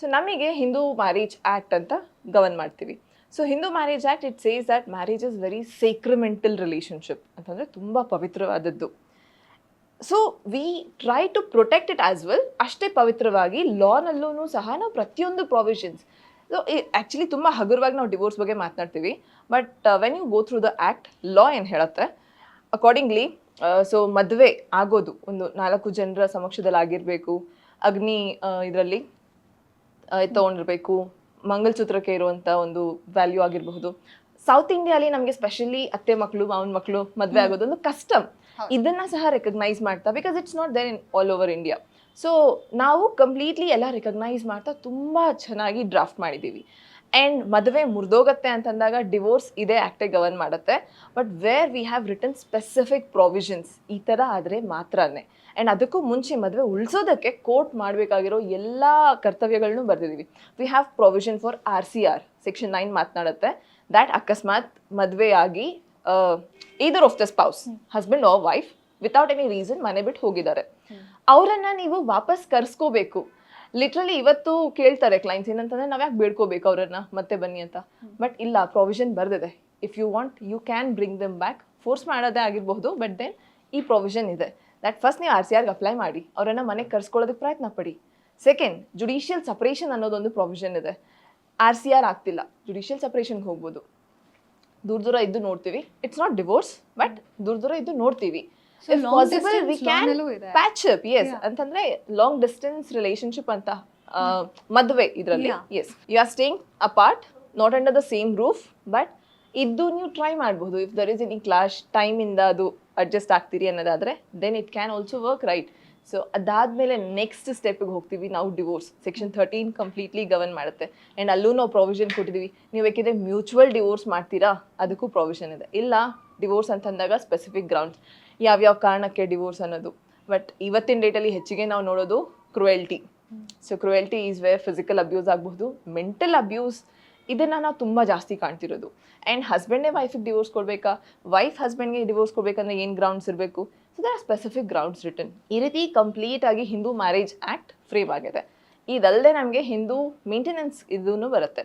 So ನಮಗೆ Hindu marriage act ಅಂತ govern ಮಾಡ್ತೀವಿ. So Hindu marriage act it says that marriage is very sacramental relationship ಅಂತಂದರೆ ತುಂಬ ಪವಿತ್ರವಾದದ್ದು. So we try to protect it as well. ಅಷ್ಟೇ ಪವಿತ್ರವಾಗಿ ಲಾನಲ್ಲೂ ಸಹ ನಾವು ಪ್ರತಿಯೊಂದು ಪ್ರಾವಿಷನ್ಸ್, ಸೊ ಆ್ಯಕ್ಚುಲಿ ತುಂಬ ಹಗುರವಾಗಿ ನಾವು ಡಿವೋರ್ಸ್ ಬಗ್ಗೆ ಮಾತನಾಡ್ತೀವಿ, but when you go through the act, law ಏನು ಹೇಳುತ್ತೆ ಅಕಾರ್ಡಿಂಗ್ಲಿ, ಸೊ ಮದುವೆ ಆಗೋದು ಒಂದು 4 ಜನರ ಸಮಕ್ಷದಲ್ಲಿ ಆಗಿರಬೇಕು, ಅಗ್ನಿ ಇದರಲ್ಲಿ ತೊಗೊಂಡಿರಬೇಕು, ಮಂಗಲಸೂತ್ರಕ್ಕೆ ಇರುವಂಥ ಒಂದು ವ್ಯಾಲ್ಯೂ ಆಗಿರಬಹುದು. ಸೌತ್ ಇಂಡಿಯಾಲಿ ನಮಗೆ ಸ್ಪೆಷಲಿ ಅತ್ತೆ ಮಕ್ಕಳು ಮಾವನ ಮಕ್ಕಳು ಮದುವೆ ಆಗೋದು ಒಂದು ಕಸ್ಟಮ್. ಇದನ್ನ ಸಹ ರೆಕಗ್ನೈಸ್ ಮಾಡ್ತಾ, because it's not there in all over India. So ನಾವು ಕಂಪ್ಲೀಟ್ಲಿ ಎಲ್ಲ ರೆಕಗ್ನೈಸ್ ಮಾಡ್ತಾ ತುಂಬ ಚೆನ್ನಾಗಿ ಡ್ರಾಫ್ಟ್ ಮಾಡಿದ್ದೀವಿ. ಆ್ಯಂಡ್ ಮದುವೆ ಮುರಿದೋಗತ್ತೆ ಅಂತಂದಾಗ ಡಿವೋರ್ಸ್ ಇದೇ ಆ್ಯಕ್ಟೇ ಗವರ್ನ್ ಮಾಡುತ್ತೆ. But where we have written specific provisions, ಈ ಥರ ಆದರೆ ಮಾತ್ರನೇ. ಆ್ಯಂಡ್ ಅದಕ್ಕೂ ಮುಂಚೆ ಮದುವೆ ಉಳಿಸೋದಕ್ಕೆ ಕೋರ್ಟ್ ಮಾಡಬೇಕಾಗಿರೋ ಎಲ್ಲ ಕರ್ತವ್ಯಗಳನ್ನೂ ಬರೆದಿದ್ದೀವಿ. We have provision for RCR section 9 ಮಾತನಾಡುತ್ತೆ ದ್ಯಾಟ್ ಅಕಸ್ಮಾತ್ ಮದುವೆಯಾಗಿ either of the spouse, husband or wife, without any reason ಮನೆ ಬಿಟ್ಟು ಹೋಗಿದ್ದಾರೆ, ಅವರನ್ನು ನೀವು ವಾಪಸ್ ಕರ್ಸ್ಕೋಬೇಕು. ಲಿಟ್ರಲಿ ಇವತ್ತು ಕೇಳ್ತಾರೆ ಕ್ಲೈಂಟ್ಸ್ ಏನಂತಂದ್ರೆ, ನಾವು ಯಾಕೆ ಬೇಡ್ಕೋಬೇಕು ಅವರನ್ನ ಮತ್ತೆ ಬನ್ನಿ ಅಂತ. ಬಟ್ ಇಲ್ಲ, ಪ್ರಾವಿಷನ್ ಬರೆದಿದೆ, if you want you can bring them back. Force ಮಾಡೋದೇ ಆಗಿರಬಹುದು, ಬಟ್ ದೆನ್ ಈ ಪ್ರಾವಿಷನ್ ಇದೆ ದಟ್ ಫಸ್ಟ್ ನೀವು RCRಗೆ ಅಪ್ಲೈ ಮಾಡಿ, ಅವರನ್ನು ಮನೆಗೆ ಕರ್ಸ್ಕೊಳ್ಳೋದಕ್ಕೆ ಪ್ರಯತ್ನ ಪಡಿ. ಸೆಕೆಂಡ್, ಜುಡಿಷಿಯಲ್ ಸಪ್ರೇಷನ್ ಅನ್ನೋದೊಂದು ಪ್ರಾವಿಷನ್ ಇದೆ. RCR ಆಗ್ತಿಲ್ಲ, ಜುಡಿಷಿಯಲ್ ಸಪ್ರೇಷನ್ಗೆ ಹೋಗ್ಬೋದು. ದೂರ ಇದ್ದು ನೋಡ್ತೀವಿ, ಇಟ್ಸ್ ನಾಟ್ ಡಿವೋರ್ಸ್, ಬಟ್ ದೂರ ಇದ್ದು ನೋಡ್ತೀವಿ. If possible, we can patch up. Yes, ಅಂತಂದ್ರೆ ಲಾಂಗ್ ಡಿಸ್ಟೆನ್ಸ್ ರಿಲೇಶನ್ಶಿಪ್ ಅಂತ ಮದುವೆ ಇದರಲ್ಲಿ. Yes, you are staying apart, not under the same roof, but ಇದ್ದು ನೀವು ಟ್ರೈ ಮಾಡಬಹುದು. If there is any clash, ಟೈಮಿಂದ ಅದು ಅಡ್ಜಸ್ಟ್ ಆಗ್ತೀರಿ ಅನ್ನೋದಾದರೆ then it can also work, right? So ಅದಾದಮೇಲೆ ನೆಕ್ಸ್ಟ್ ಸ್ಟೆಪ್ಗೆ ಹೋಗ್ತೀವಿ ನಾವು. ಡಿವೋರ್ಸ್ ಸೆಕ್ಷನ್ 13 ಕಂಪ್ಲೀಟ್ಲಿ ಗವರ್ನ್ ಮಾಡುತ್ತೆ. ಆ್ಯಂಡ್ ಅಲ್ಲೂ ನಾವು ಪ್ರಾವಿಷನ್ ಕೊಟ್ಟಿದ್ದೀವಿ. ನೀವು ಬೇಕಿದ್ರೆ ಮ್ಯೂಚುವಲ್ ಡಿವೋರ್ಸ್ ಮಾಡ್ತೀರಾ, ಅದಕ್ಕೂ ಪ್ರಾವಿಷನ್ ಇದೆ. ಇಲ್ಲ ಡಿವೋರ್ಸ್ ಅಂತಂದಾಗ ಸ್ಪೆಸಿಫಿಕ್ ಗ್ರೌಂಡ್ಸ್, ಯಾವ್ಯಾವ ಕಾರಣಕ್ಕೆ ಡಿವೋರ್ಸ್ ಅನ್ನೋದು. ಬಟ್ ಇವತ್ತಿನ ಡೇಟಲ್ಲಿ ಹೆಚ್ಚಿಗೆ ನಾವು ನೋಡೋದು cruelty. So cruelty is where physical abuse ಆಗಬಹುದು, ಮೆಂಟಲ್ ಅಬ್ಯೂಸ್, ಇದನ್ನು ನಾವು ತುಂಬ ಜಾಸ್ತಿ ಕಾಣ್ತಿರೋದು. ಆ್ಯಂಡ್ ಹಸ್ಬೆಂಡೇ ವೈಫಿಗೆ ಡಿವೋರ್ಸ್ ಕೊಡಬೇಕಾ, ವೈಫ್ ಹಸ್ಬೆಂಡ್ಗೆ ಡಿವೋರ್ಸ್ ಕೊಡಬೇಕಂದ್ರೆ ಏನು ಗ್ರೌಂಡ್ಸ್ ಇರಬೇಕು? So there are specific grounds written. ಈ ರೀತಿ ಕಂಪ್ಲೀಟಾಗಿ ಹಿಂದೂ ಮ್ಯಾರೇಜ್ ಆ್ಯಕ್ಟ್ ಫ್ರೇಮ್ ಆಗಿದೆ. ಇದಲ್ಲದೆ ನಮಗೆ ಹಿಂದೂ ಮೇಂಟೆನೆನ್ಸ್ ಇದೂ ಬರುತ್ತೆ.